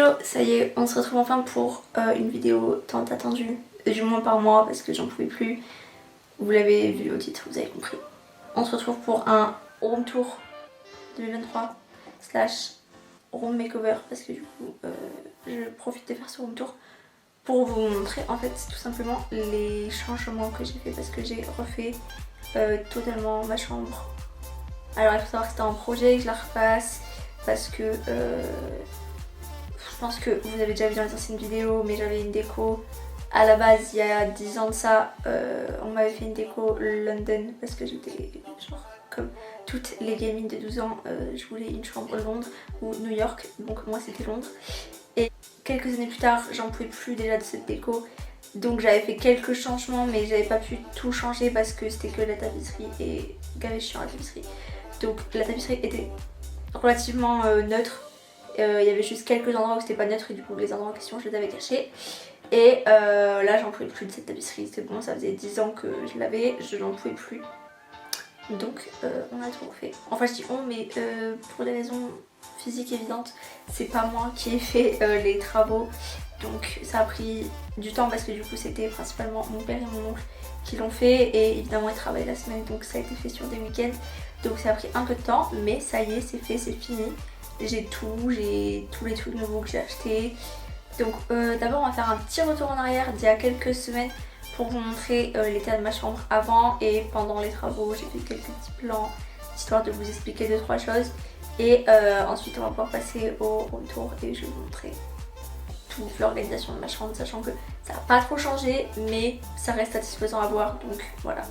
Hello, ça y est, on se retrouve enfin pour une vidéo tant attendue, du moins par moi parce que j'en pouvais plus. Vous l'avez vu au titre, vous avez compris. On se retrouve pour un room tour 2023 slash room makeover parce que du coup je profite de faire ce room tour pour vous montrer en fait tout simplement les changements que j'ai fait parce que j'ai refait totalement ma chambre. Alors il faut savoir que c'était un projet, que je la refasse parce que je pense que vous avez déjà vu dans les anciennes vidéos, mais j'avais une déco à la base il y a 10 ans de ça. On m'avait fait une déco London parce que j'étais genre comme toutes les gamines de 12 ans, je voulais une chambre Londres ou New York, donc moi c'était Londres. Et quelques années plus tard, j'en pouvais plus déjà de cette déco, donc j'avais fait quelques changements, mais j'avais pas pu tout changer parce que c'était que la tapisserie et gavé chiant la tapisserie. Donc la tapisserie était relativement neutre. Il y avait juste quelques endroits où c'était pas neutre et du coup les endroits en question je les avais cachés. Et là j'en pouvais plus de cette tapisserie, c'était bon, ça faisait 10 ans que je l'avais, je n'en pouvais plus. Donc on a tout refait. Enfin je dis on, mais pour des raisons physiques évidentes, c'est pas moi qui ai fait les travaux. Donc ça a pris du temps parce que du coup c'était principalement mon père et mon oncle qui l'ont fait. Et évidemment ils travaillent la semaine, donc ça a été fait sur des week-ends. Donc ça a pris un peu de temps, mais ça y est, c'est fait, c'est fini. J'ai tous les trucs nouveaux que j'ai achetés. Donc d'abord on va faire un petit retour en arrière d'il y a quelques semaines pour vous montrer l'état de ma chambre avant et pendant les travaux. J'ai fait quelques petits plans histoire de vous expliquer 2-3 choses. Et ensuite on va pouvoir passer au retour et je vais vous montrer toute l'organisation de ma chambre, sachant que ça n'a pas trop changé mais ça reste satisfaisant à voir, donc voilà.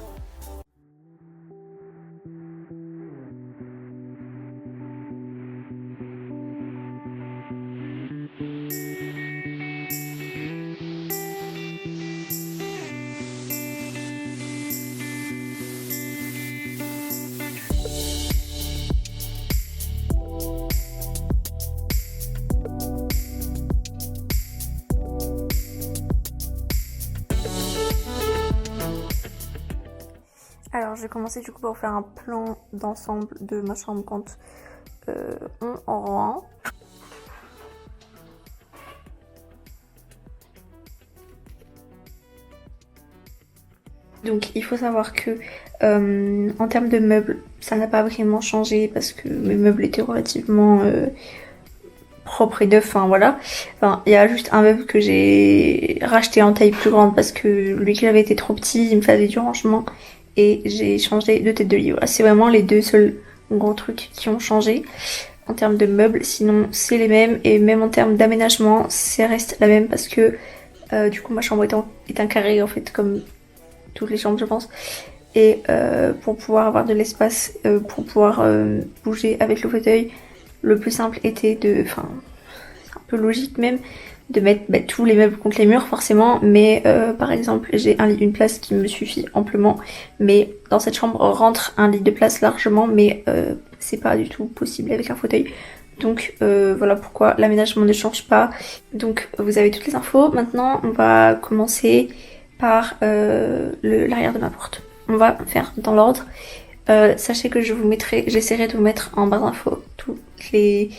Alors je vais commencer du coup par faire un plan d'ensemble de ma chambre quand on rentre. Donc il faut savoir que en termes de meubles, ça n'a pas vraiment changé parce que mes meubles étaient relativement propres et neufs, enfin voilà. Enfin, il y a juste un meuble que j'ai racheté en taille plus grande parce que lui qui avait été trop petit, il me fallait du rangement. Et j'ai changé de tête de lit. Voilà, c'est vraiment les deux seuls gros trucs qui ont changé en termes de meubles. Sinon c'est les mêmes et même en termes d'aménagement ça reste la même parce que du coup ma chambre est un carré en fait comme toutes les chambres je pense. Et pour pouvoir avoir de l'espace, pour pouvoir bouger avec le fauteuil, le plus simple était de... Enfin c'est un peu logique même de mettre tous les meubles contre les murs forcément, mais par exemple j'ai un lit d'une place qui me suffit amplement, mais dans cette chambre rentre un lit de place largement, mais c'est pas du tout possible avec un fauteuil. Donc voilà pourquoi l'aménagement ne change pas. Donc vous avez toutes les infos. Maintenant on va commencer par l'arrière de ma porte. On va faire dans l'ordre. Sachez que j'essaierai de vous mettre en barre d'infos toutes les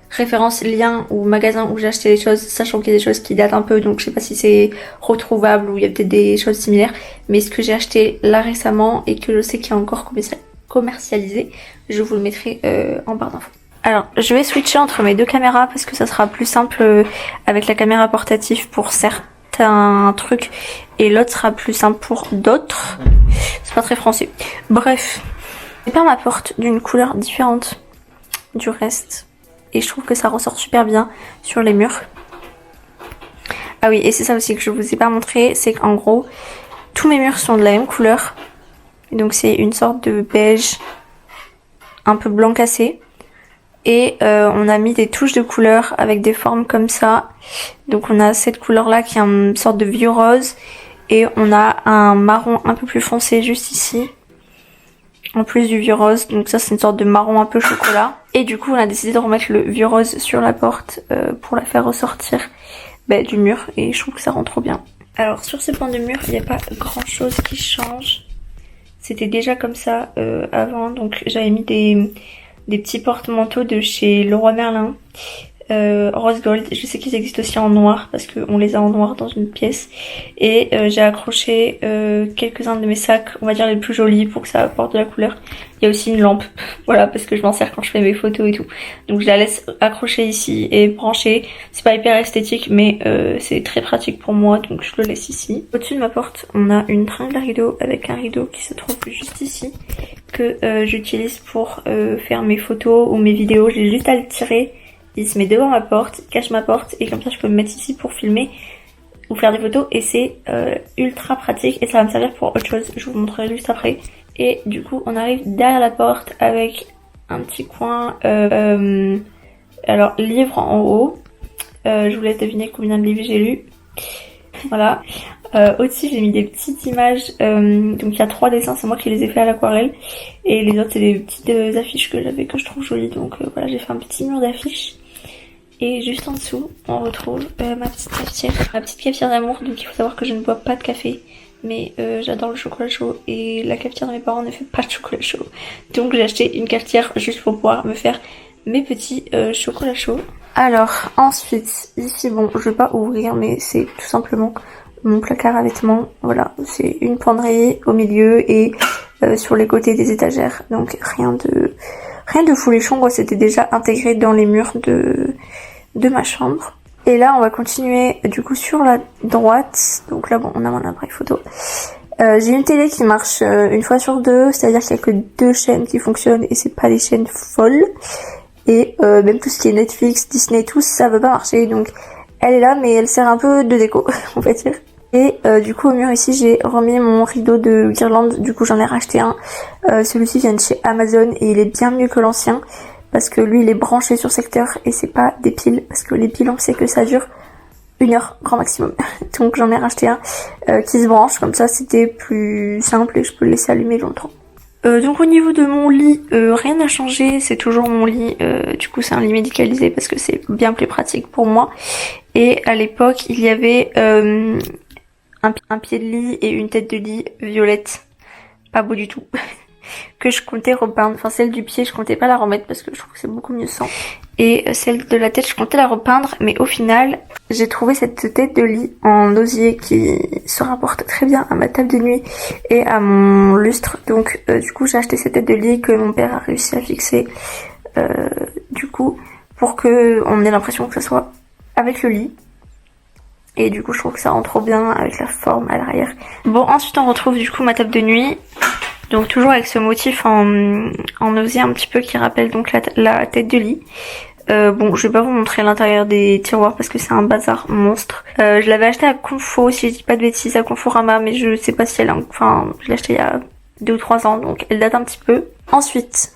références, liens ou magasins où j'ai acheté les choses, sachant qu'il y a des choses qui datent un peu, donc je sais pas si c'est retrouvable ou il y a peut-être des choses similaires, mais ce que j'ai acheté là récemment et que je sais qu'il est encore commercialisé, je vous le mettrai en barre d'infos. Alors je vais switcher entre mes deux caméras parce que ça sera plus simple avec la caméra portative pour certains trucs et l'autre sera plus simple pour d'autres. C'est pas très français. Bref, j'ai peint ma porte d'une couleur différente du reste. Et je trouve que ça ressort super bien sur les murs. Ah oui, et c'est ça aussi que je vous ai pas montré, c'est qu'en gros, tous mes murs sont de la même couleur. Donc c'est une sorte de beige un peu blanc cassé. Et on a mis des touches de couleur avec des formes comme ça. Donc on a cette couleur là qui est une sorte de vieux rose. Et on a un marron un peu plus foncé juste ici. En plus du vieux rose, donc ça c'est une sorte de marron un peu chocolat. Et du coup on a décidé de remettre le vieux rose sur la porte pour la faire ressortir du mur et je trouve que ça rend trop bien. Alors sur ce pan de mur il n'y a pas grand chose qui change. C'était déjà comme ça avant, donc j'avais mis des petits porte-manteaux de chez Leroy Merlin. rose gold. Je sais qu'ils existent aussi en noir parce qu'on les a en noir dans une pièce. Et j'ai accroché quelques-uns de mes sacs, on va dire les plus jolis pour que ça apporte de la couleur. Il y a aussi une lampe, voilà, parce que je m'en sers quand je fais mes photos et tout. Donc je la laisse accrocher ici et brancher. C'est pas hyper esthétique, mais c'est très pratique pour moi, donc je le laisse ici. Au-dessus de ma porte, on a une tringle à rideau avec un rideau qui se trouve juste ici, que j'utilise pour faire mes photos ou mes vidéos. J'ai juste à le tirer, il se met devant ma porte, il cache ma porte, et comme ça je peux me mettre ici pour filmer ou faire des photos, et c'est ultra pratique, et ça va me servir pour autre chose, je vous montrerai juste après. Et du coup on arrive derrière la porte avec un petit coin, alors livre en haut, je vous laisse deviner combien de livres j'ai lu, voilà. Au-dessus j'ai mis des petites images, donc il y a 3 dessins, c'est moi qui les ai fait à l'aquarelle, et les autres c'est des petites affiches que j'avais, que je trouve jolies, donc voilà, j'ai fait un petit mur d'affiches. Et juste en dessous on retrouve ma petite cafetière d'amour. Donc il faut savoir que je ne bois pas de café, mais j'adore le chocolat chaud, et la cafetière de mes parents ne fait pas de chocolat chaud, donc j'ai acheté une cafetière juste pour pouvoir me faire mes petits chocolats chauds. Alors ensuite ici, bon je vais pas ouvrir, mais c'est tout simplement mon placard à vêtements. Voilà, c'est une penderie au milieu et sur les côtés des étagères, donc rien de folichon, c'était déjà intégré dans les murs de ma chambre. Et là on va continuer du coup sur la droite. Donc là bon, on a mon appareil photo. J'ai une télé qui marche une fois sur deux, c'est-à-dire qu'il y a que 2 chaînes qui fonctionnent, et c'est pas des chaînes folles. Et même tout ce qui est Netflix, Disney, tout ça veut pas marcher, donc elle est là, mais elle sert un peu de déco, on va dire. Et du coup au mur ici j'ai remis mon rideau de guirlande, du coup j'en ai racheté un. Celui-ci vient de chez Amazon et il est bien mieux que l'ancien, parce que lui il est branché sur secteur et c'est pas des piles, parce que les piles on sait que ça dure 1 heure grand maximum. Donc j'en ai racheté un qui se branche, comme ça c'était plus simple et je peux le laisser allumer longtemps. Donc au niveau de mon lit, rien n'a changé, c'est toujours mon lit, du coup c'est un lit médicalisé parce que c'est bien plus pratique pour moi. Et à l'époque il y avait un pied de lit et une tête de lit violette, pas beau du tout, que je comptais repeindre. Enfin celle du pied je comptais pas la remettre parce que je trouve que c'est beaucoup mieux sans. Et celle de la tête je comptais la repeindre, mais au final j'ai trouvé cette tête de lit en osier qui se rapporte très bien à ma table de nuit et à mon lustre. Donc du coup j'ai acheté cette tête de lit que mon père a réussi à fixer du coup pour que on ait l'impression que ça soit avec le lit. Et du coup je trouve que ça rend trop bien avec la forme à l'arrière. Bon, ensuite on retrouve du coup ma table de nuit. Donc toujours avec ce motif en osier un petit peu qui rappelle donc la tête de lit. Bon, je vais pas vous montrer l'intérieur des tiroirs parce que c'est un bazar monstre. Je l'avais acheté à Confo, si je dis pas de bêtises, à Conforama, mais je sais pas si elle a... Enfin, je l'ai acheté il y a 2 ou 3 ans, donc elle date un petit peu. Ensuite,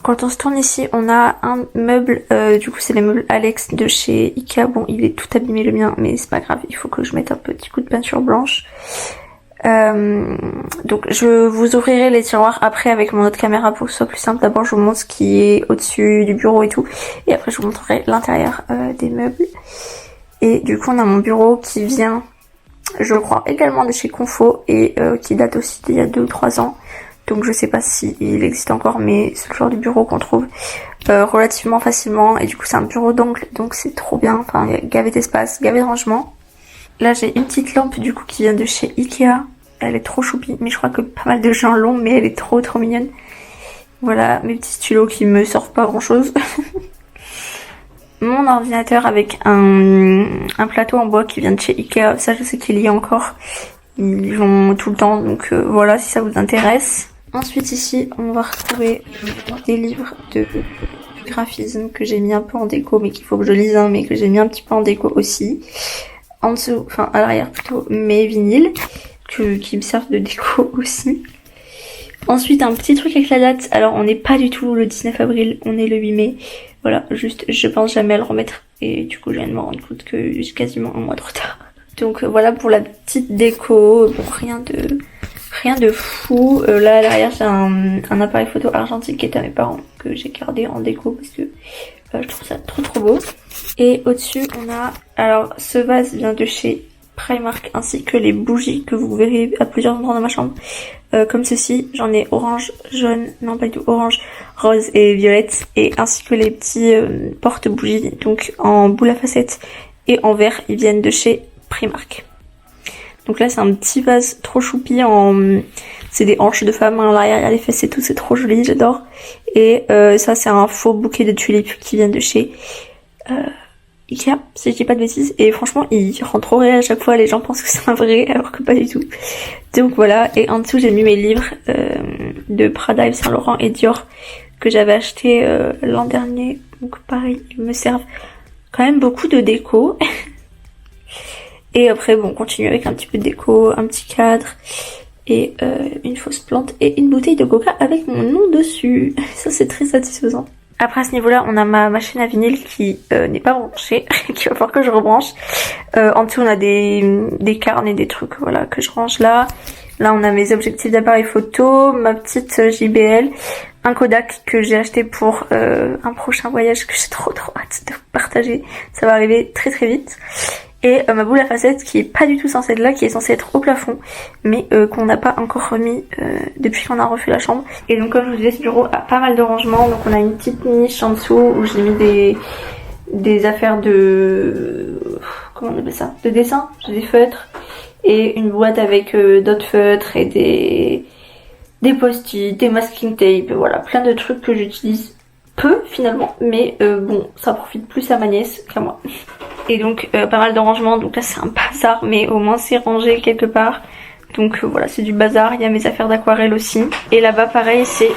quand on se tourne ici, on a un meuble, du coup c'est les meubles Alex de chez Ikea. Bon, il est tout abîmé le mien, mais c'est pas grave, il faut que je mette un petit coup de peinture blanche. Donc je vous ouvrirai les tiroirs après avec mon autre caméra pour que ce soit plus simple. D'abord je vous montre ce qui est au-dessus du bureau et tout, et après je vous montrerai l'intérieur des meubles. Et du coup on a mon bureau qui vient, je crois, également de chez Confo et qui date aussi d'il y a 2 ou 3 ans. Donc je sais pas si il existe encore, mais c'est le genre de bureau qu'on trouve relativement facilement, et du coup c'est un bureau d'angle, donc c'est trop bien. Enfin il y a gavé d'espace, gavé de rangement. Là j'ai une petite lampe du coup qui vient de chez Ikea. Elle est trop choupie, mais je crois que pas mal de gens l'ont, mais elle est trop mignonne. Voilà, mes petits stylos qui me servent pas grand chose. Mon ordinateur avec un plateau en bois qui vient de chez Ikea, ça je sais qu'il y a encore. Ils vont tout le temps, donc voilà si ça vous intéresse. Ensuite ici, on va retrouver des livres de graphisme que j'ai mis un peu en déco, mais qu'il faut que je lise, hein, mais que j'ai mis un petit peu en déco aussi. En dessous, enfin à l'arrière plutôt, mes vinyles. Qui me servent de déco aussi. Ensuite un petit truc avec la date, alors on n'est pas du tout le 19 avril, on est le 8 mai. Voilà, juste je pense jamais à le remettre, et du coup je viens de me rendre compte que j'ai quasiment un mois de retard. Donc voilà pour la petite déco, bon rien de fou. Là à l'arrière j'ai un appareil photo argentique qui est à mes parents, que j'ai gardé en déco parce que je trouve ça trop beau. Et au-dessus on a, alors ce vase vient de chez Primark ainsi que les bougies que vous verrez à plusieurs endroits dans ma chambre. Comme ceci, j'en ai orange, jaune, non pas du tout, orange, rose et violette, et ainsi que les petits porte-bougies, donc en boule à facettes et en verre, ils viennent de chez Primark. Donc là c'est un petit vase trop choupi c'est des hanches de femme, à l'arrière il y a les fesses et tout, c'est trop joli, j'adore. Et ça c'est un faux bouquet de tulipes qui viennent de chez Ikea, si je dis pas de bêtises. Et franchement il rend trop réel à chaque fois, les gens pensent que c'est un vrai alors que pas du tout. Donc voilà, et en dessous j'ai mis mes livres de Prada, Yves Saint Laurent et Dior que j'avais acheté l'an dernier. Donc pareil, ils me servent quand même beaucoup de déco. Et après bon, on continue avec un petit peu de déco, un petit cadre et une fausse plante et une bouteille de coca avec mon nom dessus. Ça c'est très satisfaisant. Après à ce niveau-là, on a ma machine à vinyle qui n'est pas branchée, qu'il va falloir que je rebranche. En dessous on a des carnets, des trucs voilà que je range là. Là on a mes objectifs d'appareil photo, ma petite JBL, un Kodak que j'ai acheté pour un prochain voyage que j'ai trop hâte de partager. Ça va arriver très très vite. Et ma boule à facettes qui est pas du tout censée être là, qui est censée être au plafond, mais qu'on n'a pas encore remis depuis qu'on a refait la chambre. Et donc comme je vous disais, ce bureau a pas mal de rangements, donc on a une petite niche en dessous où j'ai mis des affaires de... comment on appelle ça? De dessin, j'ai des feutres, et une boîte avec d'autres feutres et des post-it, des masking tape, voilà, plein de trucs que j'utilise peu finalement, mais bon, ça profite plus à ma nièce qu'à moi. Et donc pas mal de rangements, donc là c'est un bazar, mais au moins c'est rangé quelque part. Donc voilà, c'est du bazar, il y a mes affaires d'aquarelle aussi. Et là-bas pareil, c'est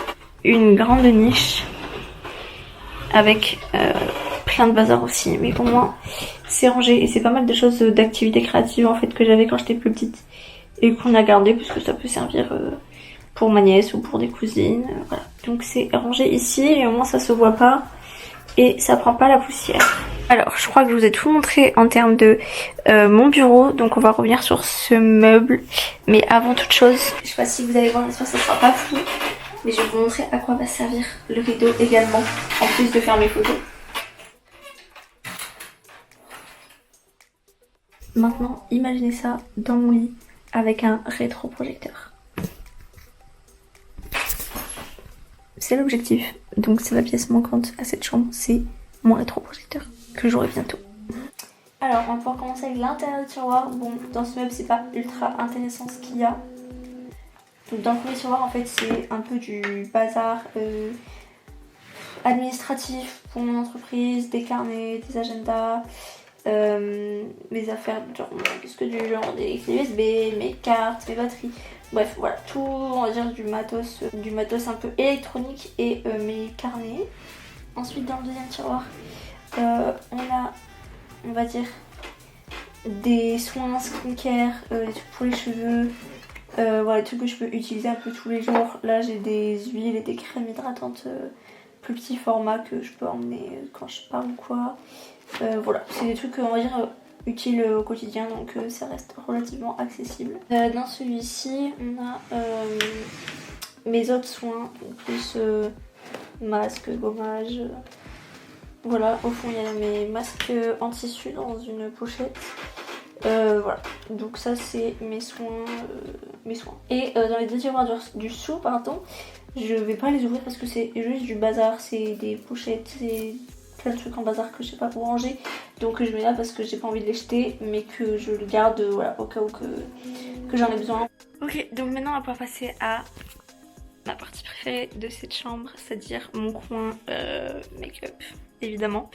une grande niche avec plein de bazar aussi, mais au moins c'est rangé. Et c'est pas mal de choses d'activités créatives en fait que j'avais quand j'étais plus petite et qu'on a gardé parce que ça peut servir pour ma nièce ou pour des cousines, voilà. Donc c'est rangé ici et au moins ça se voit pas et ça prend pas la poussière. Alors je crois que je vous ai tout montré en termes de mon bureau, donc on va revenir sur ce meuble. Mais avant toute chose, je sais pas si vous allez voir, j'espère que ça sera pas fou, mais je vais vous montrer à quoi va servir le rideau également, en plus de faire mes photos. Maintenant, imaginez ça dans mon lit avec un rétroprojecteur. C'est l'objectif, donc c'est la pièce manquante à cette chambre, c'est mon rétroprojecteur que j'aurai bientôt. Alors on va pouvoir commencer avec l'intérieur du tiroir. Bon, dans ce meuble c'est pas ultra intéressant ce qu'il y a. Donc dans le premier tiroir en fait c'est un peu du bazar administratif pour mon entreprise, des carnets, des agendas, mes affaires genre qu'est-ce que du genre des clés USB, mes cartes, mes batteries. Bref, voilà, tout, on va dire du matos un peu électronique et mes carnets. Ensuite, dans le deuxième tiroir, on a, on va dire, des soins skincare, des trucs pour les cheveux, voilà, des trucs que je peux utiliser un peu tous les jours. Là, j'ai des huiles et des crèmes hydratantes plus petit format que je peux emmener quand je pars ou quoi. Voilà, c'est des trucs, on va dire, utile au quotidien, donc ça reste relativement accessible. Dans celui-ci on a mes autres soins, plus masques, gommage, voilà. Au fond il y a mes masques en tissu dans une pochette, voilà, donc ça c'est mes soins, et dans les deux tiroirs du dessous, pardon, je vais pas les ouvrir parce que c'est juste du bazar, c'est des pochettes, c'est plein de trucs en bazar que je sais pas où ranger, donc je mets là parce que j'ai pas envie de les jeter mais que je le garde, voilà, au cas où que j'en ai besoin. Ok, donc maintenant on va pouvoir passer à ma partie préférée de cette chambre, c'est-à-dire mon coin make-up, évidemment.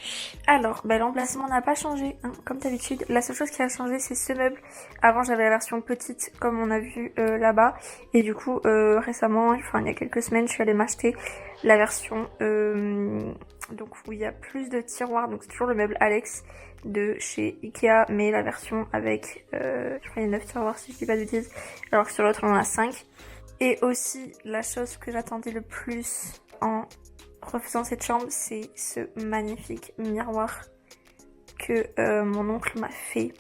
Alors, l'emplacement n'a pas changé, hein, comme d'habitude. La seule chose qui a changé, c'est ce meuble. Avant, j'avais la version petite, comme on a vu là-bas. Et du coup, récemment, enfin il y a quelques semaines, je suis allée m'acheter la version donc où il y a plus de tiroirs. Donc c'est toujours le meuble Alex de chez Ikea, mais la version avec, je crois qu'il y a 9 tiroirs si je dis pas de bêtises, alors que sur l'autre on en a 5. Et aussi, la chose que j'attendais le plus en refaisant cette chambre, c'est ce magnifique miroir que mon oncle m'a fait.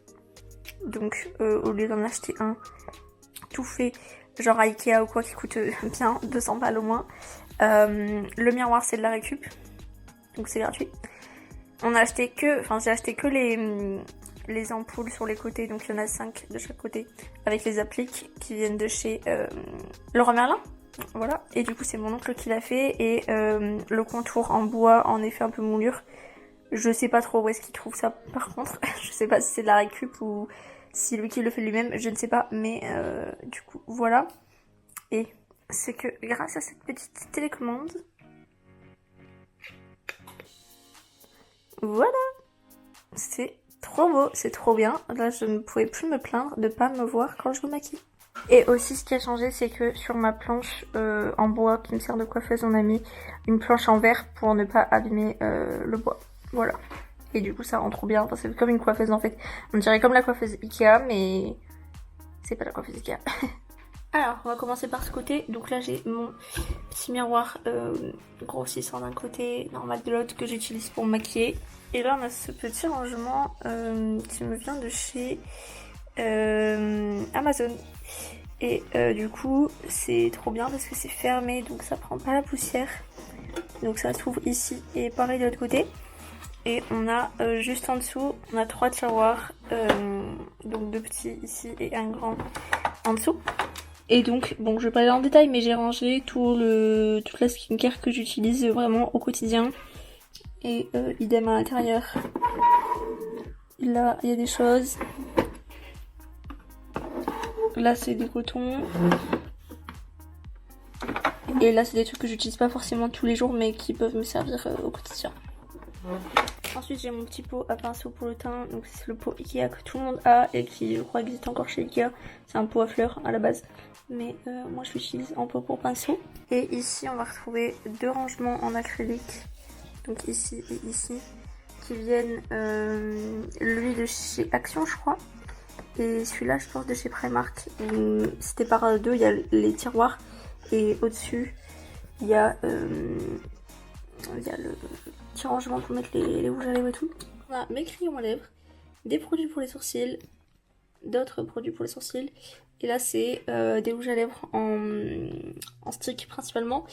Donc au lieu d'en acheter un tout fait, genre à Ikea ou quoi, qui coûte bien 200 balles au moins, le miroir c'est de la récup, donc c'est gratuit. On a acheté que, enfin j'ai acheté que les ampoules sur les côtés, donc il y en a 5 de chaque côté, avec les appliques qui viennent de chez Leroy Merlin. Voilà, et du coup c'est mon oncle qui l'a fait, et le contour en bois en effet un peu moulure. Je sais pas trop où est-ce qu'il trouve ça par contre, je sais pas si c'est de la récup ou si lui qui le fait lui-même, je ne sais pas, mais du coup voilà. Et c'est que grâce à cette petite télécommande, voilà, c'est trop beau, c'est trop bien. Là je ne pouvais plus me plaindre de pas me voir quand je me maquille. Et aussi ce qui a changé, c'est que sur ma planche en bois qui me sert de coiffeuse, on a mis une planche en verre pour ne pas abîmer le bois. Voilà. Et du coup ça rend trop bien, enfin c'est comme une coiffeuse en fait. On dirait comme la coiffeuse Ikea, mais c'est pas la coiffeuse Ikea. Alors on va commencer par ce côté. Donc là j'ai mon petit miroir grossissant d'un côté, normal de l'autre, que j'utilise pour me maquiller. Et là on a ce petit rangement qui me vient de chez Amazon. Et du coup c'est trop bien parce que c'est fermé, donc ça prend pas la poussière. Donc ça s'ouvre ici et pareil de l'autre côté. Et on a juste en dessous, on a 3 tiroirs, donc 2 petits ici et un grand en dessous. Et donc, bon, je vais pas aller en détail, mais j'ai rangé toute la skincare que j'utilise vraiment au quotidien. Et idem à l'intérieur. Là, il y a des choses. Là, c'est des cotons. Et là, c'est des trucs que j'utilise pas forcément tous les jours, mais qui peuvent me servir au quotidien. Ensuite, j'ai mon petit pot à pinceau pour le teint. Donc, c'est le pot Ikea que tout le monde a et qui, je crois, existe encore chez Ikea. C'est un pot à fleurs à la base. Mais moi, je l'utilise en pot pour pinceau. Et ici, on va retrouver 2 rangements en acrylique. Donc, ici et ici. Qui viennent, lui, de chez Action, je crois. Et celui-là, je pense, de chez Primark. C'était par 2, il y a les tiroirs. Et au-dessus, il y a le petit rangement pour mettre les rouges à lèvres et tout. On a mes crayons à lèvres, des produits pour les sourcils, d'autres produits pour les sourcils. Et là, c'est des rouges à lèvres en stick principalement,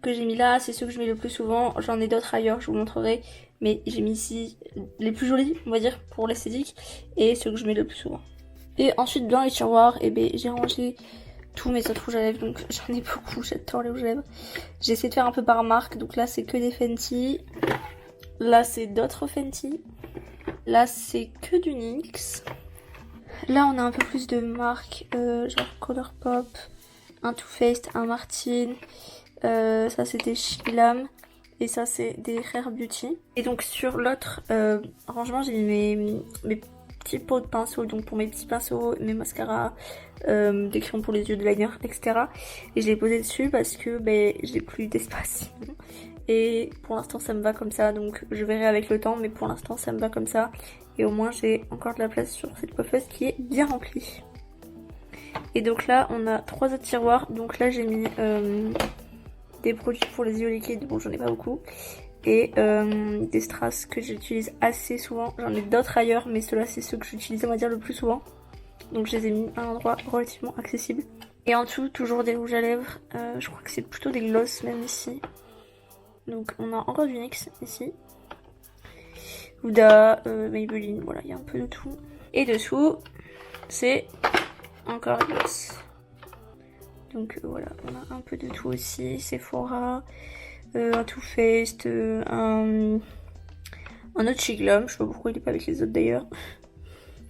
que j'ai mis là. C'est ceux que je mets le plus souvent. J'en ai d'autres ailleurs, je vous montrerai. Mais j'ai mis ici les plus jolis, on va dire, pour l'esthétique. Et ceux que je mets le plus souvent. Et ensuite, dans les tiroirs, j'ai rangé tous mes autres rouges à lèvres, donc j'en ai beaucoup, j'adore les rouges à lèvres. J'ai essayé de faire un peu par marque, donc là c'est que des Fenty. Là c'est d'autres Fenty. Là c'est que du NYX. Là on a un peu plus de marques, genre Colourpop, un Too Faced, un Martine. Ça c'est des Chilam. Et ça c'est des Rare Beauty. Et donc sur l'autre rangement j'ai mis mes petits pots de pinceau, donc pour mes petits pinceaux, mes mascaras, des crayons pour les yeux, de liner, etc. Et je l'ai posé dessus parce que j'ai plus d'espace. Et pour l'instant ça me va comme ça, donc je verrai avec le temps, mais pour l'instant ça me va comme ça. Et au moins j'ai encore de la place sur cette coiffeuse qui est bien remplie. Et donc là on a 3 autres tiroirs, donc là j'ai mis des produits pour les yeux liquides, bon j'en ai pas beaucoup. Et des strass que j'utilise assez souvent. J'en ai d'autres ailleurs, mais ceux-là c'est ceux que j'utilise on va dire le plus souvent. Donc je les ai mis à un endroit relativement accessible. Et en dessous toujours des rouges à lèvres. Je crois que c'est plutôt des gloss même ici. Donc on a encore du NYX ici. Huda, Maybelline, voilà, il y a un peu de tout. Et dessous c'est encore des gloss. Donc voilà, on a un peu de tout aussi. Sephora, un Too Faced, un autre Chiglam, je sais pas pourquoi il est pas avec les autres d'ailleurs.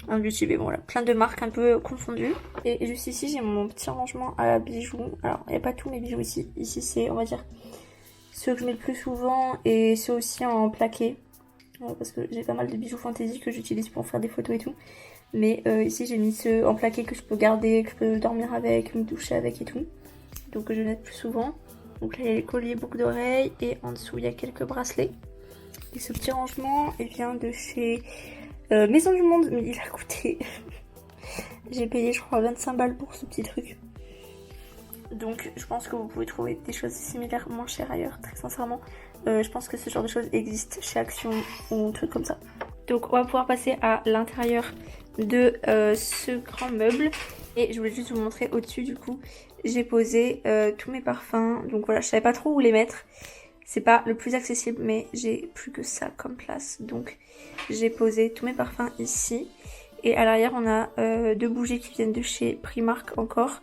Un Beauty Bay, bon, voilà, plein de marques un peu confondues. Et juste ici j'ai mon petit rangement à bijoux. Alors il n'y a pas tous mes bijoux ici. Ici c'est on va dire ceux que je mets le plus souvent et ceux aussi en plaqué. Parce que j'ai pas mal de bijoux fantaisie que j'utilise pour faire des photos et tout. Mais ici j'ai mis ceux en plaqué que je peux garder, que je peux dormir avec, me doucher avec et tout. Donc que je mets plus souvent. Donc là il y a les colliers, boucles d'oreilles et en dessous il y a quelques bracelets. Et ce petit rangement il vient de chez Maison du Monde, mais il a coûté... J'ai payé je crois 25 balles pour ce petit truc. Donc je pense que vous pouvez trouver des choses similaires moins chères ailleurs, très sincèrement. Je pense que ce genre de choses existe chez Action ou trucs comme ça. Donc on va pouvoir passer à l'intérieur de ce grand meuble. Et je voulais juste vous montrer au-dessus du coup, j'ai posé tous mes parfums. Donc voilà, je savais pas trop où les mettre. C'est pas le plus accessible, mais j'ai plus que ça comme place. Donc j'ai posé tous mes parfums ici. Et à l'arrière, on a 2 bougies qui viennent de chez Primark encore.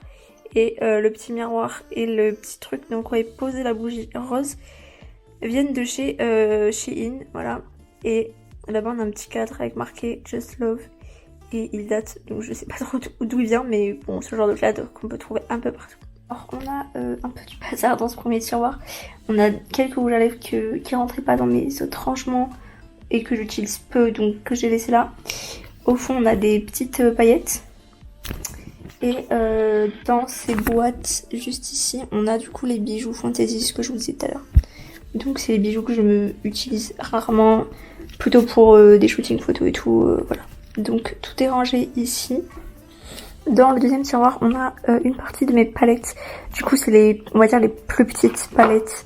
Et le petit miroir et le petit truc, donc on va poser la bougie rose, viennent de chez Shein, voilà. Et là-bas, on a un petit cadre avec marqué Just Love. Et il date, donc je sais pas trop d'où il vient, mais bon, ce genre de cadre qu'on peut trouver un peu partout. Alors on a un peu du bazar dans ce premier tiroir. On a quelques rouges à lèvres qui rentraient pas dans mes autres rangements et que j'utilise peu, donc que j'ai laissé là. Au fond on a des petites paillettes. Et dans ces boîtes juste ici, on a du coup les bijoux Fantasy, ce que je vous disais tout à l'heure. Donc c'est les bijoux que je me utilise rarement, plutôt pour des shootings photos et tout, voilà. Donc tout est rangé ici. Dans le deuxième tiroir, on a une partie de mes palettes. Du coup, c'est les, on va dire les plus petites palettes.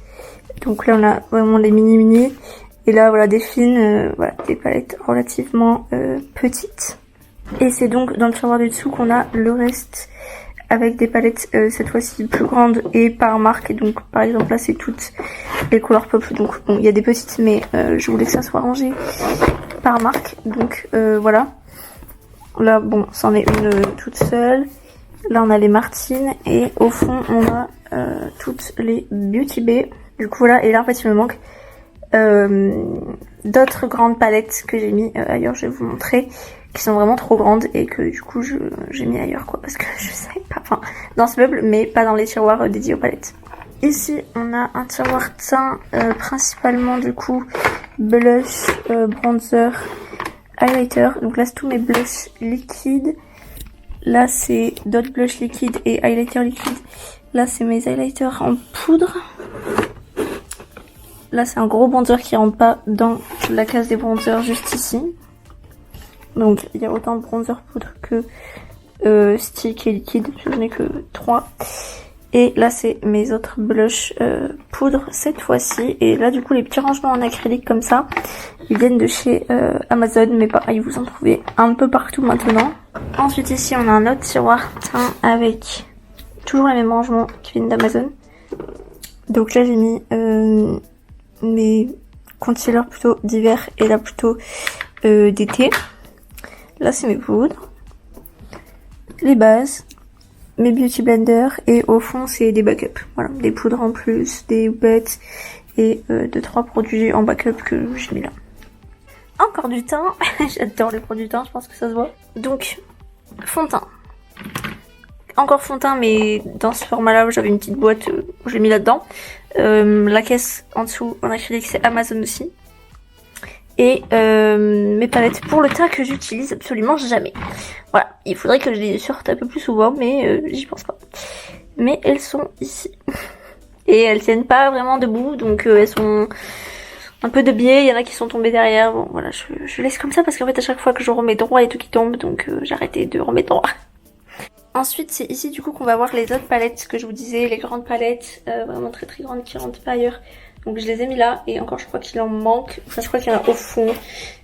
Donc là, on a vraiment les mini. Et là, voilà, des fines, voilà, des palettes relativement petites. Et c'est donc dans le tiroir du dessous qu'on a le reste avec des palettes cette fois-ci plus grandes et par marque. Et donc, par exemple, là, c'est toutes les couleurs pop. Donc, bon, il y a des petites, mais je voulais que ça soit rangé par marque. Donc, voilà. Là, bon, c'en est une toute seule. Là, on a les Martine. Et au fond, on a toutes les Beauty Bay. Du coup, voilà. Et là, en fait, il me manque d'autres grandes palettes que j'ai mis ailleurs. Je vais vous montrer. Qui sont vraiment trop grandes. Et que, du coup, j'ai mis ailleurs, quoi. Parce que je savais pas. Enfin, dans ce meuble, mais pas dans les tiroirs dédiés aux palettes. Ici, on a un tiroir teint. Principalement, du coup, blush, bronzer, highlighter. Donc là, c'est tous mes blushs liquides. Là, c'est d'autres blushs liquides et highlighter liquide. Là, c'est mes highlighters en poudre. Là, c'est un gros bronzer qui rentre pas dans la case des bronzers juste ici. Donc, il y a autant de bronzer poudre que stick et liquide. Je n'ai que 3. Et là, c'est mes autres blushs poudre cette fois-ci. Et là, du coup, les petits rangements en acrylique comme ça, ils viennent de chez Amazon. Mais pareil, vous en trouvez un peu partout maintenant. Ensuite, ici, on a un autre tiroir teint avec toujours les mêmes rangements qui viennent d'Amazon. Donc là, j'ai mis mes concealers plutôt d'hiver et là, plutôt d'été. Là, c'est mes poudres, les bases, mes beauty blenders et au fond c'est des backups, voilà, des poudres en plus, des houppettes et 2-3 produits en backup que j'ai mis là. Encore du teint, j'adore les produits teint, je pense que ça se voit. Donc, fond de teint. Encore fond de teint mais dans ce format là j'avais une petite boîte où je l'ai mis là-dedans. La caisse en dessous en acrylique c'est Amazon aussi. Et mes palettes pour le teint que j'utilise absolument jamais. Voilà, il faudrait que je les sorte un peu plus souvent, mais j'y pense pas. Mais elles sont ici. Et elles tiennent pas vraiment debout, donc elles sont un peu de biais, il y en a qui sont tombés derrière. Bon voilà, je laisse comme ça parce qu'en fait à chaque fois que je remets droit, il y a tout qui tombe, donc j'ai arrêté de remettre droit. Ensuite, c'est ici du coup qu'on va voir les autres palettes que je vous disais, les grandes palettes, vraiment très très grandes qui rentrent pas ailleurs. Donc je les ai mis là et encore je crois qu'il en manque. Enfin je crois qu'il y en a au fond.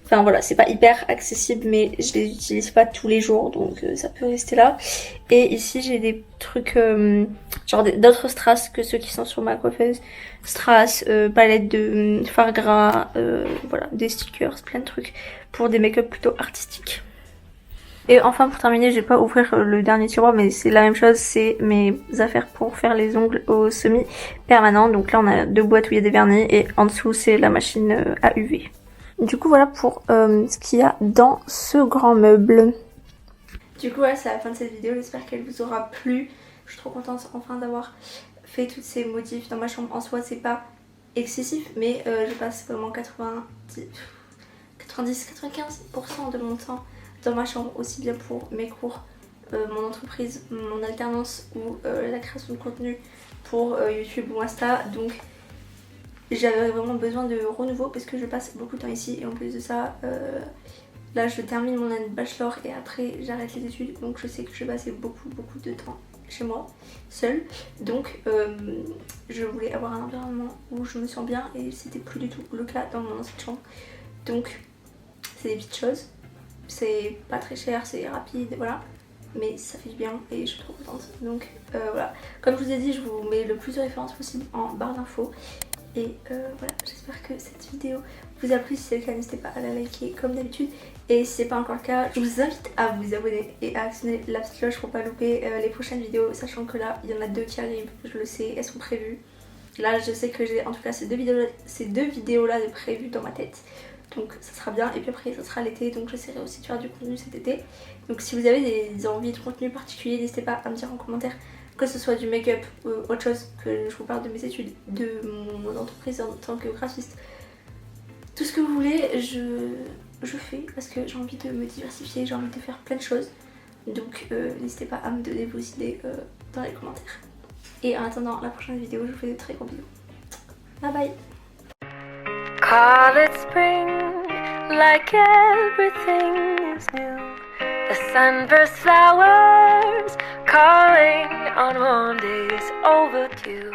Enfin voilà, c'est pas hyper accessible mais je les utilise pas tous les jours donc ça peut rester là. Et ici j'ai des trucs genre d'autres strass que ceux qui sont sur ma coiffeuse. Strass, palettes de fard gras, voilà, des stickers, plein de trucs pour des make-up plutôt artistiques. Et enfin pour terminer, je vais pas ouvrir le dernier tiroir mais c'est la même chose, c'est mes affaires pour faire les ongles au semi-permanent. Donc là on a 2 boîtes où il y a des vernis et en dessous c'est la machine à UV. Du coup voilà pour ce qu'il y a dans ce grand meuble. Du coup voilà, c'est la fin de cette vidéo, j'espère qu'elle vous aura plu. Je suis trop contente enfin d'avoir fait toutes ces modifs dans ma chambre. En soi c'est pas excessif mais je passe vraiment 90-95% de mon temps dans ma chambre, aussi bien pour mes cours, mon entreprise, mon alternance ou la création de contenu pour YouTube ou Insta. Donc j'avais vraiment besoin de renouveau parce que je passe beaucoup de temps ici et en plus de ça, là je termine mon année de bachelor et après j'arrête les études. Donc je sais que je vais passer beaucoup de temps chez moi, seule. Donc je voulais avoir un environnement où je me sens bien et c'était plus du tout le cas dans mon ancienne chambre. Donc c'est des petites choses. C'est pas très cher, c'est rapide, voilà. Mais ça fait du bien et je suis trop contente. Donc voilà. Comme je vous ai dit, je vous mets le plus de références possible en barre d'infos. Et voilà, j'espère que cette vidéo vous a plu. Si c'est le cas, n'hésitez pas à la liker comme d'habitude. Et si c'est pas encore le cas, je vous invite à vous abonner et à actionner la petite cloche pour pas louper les prochaines vidéos. Sachant que là, il y en a 2 qui arrivent, je le sais, elles sont prévues. Là, je sais que j'ai en tout cas ces deux vidéos là de prévues dans ma tête. Donc ça sera bien. Et puis après, ça sera l'été. Donc j'essaierai aussi de faire du contenu cet été. Donc si vous avez des envies de contenu particulier, n'hésitez pas à me dire en commentaire. Que ce soit du make-up ou autre chose, que je vous parle de mes études, de mon entreprise en tant que graphiste. Tout ce que vous voulez, je fais parce que j'ai envie de me diversifier, j'ai envie de faire plein de choses. Donc n'hésitez pas à me donner vos idées dans les commentaires. Et en attendant la prochaine vidéo, je vous fais de très gros bisous. Bye bye. Call it spring, like everything is new. The sunburst flowers calling on warm days overdue.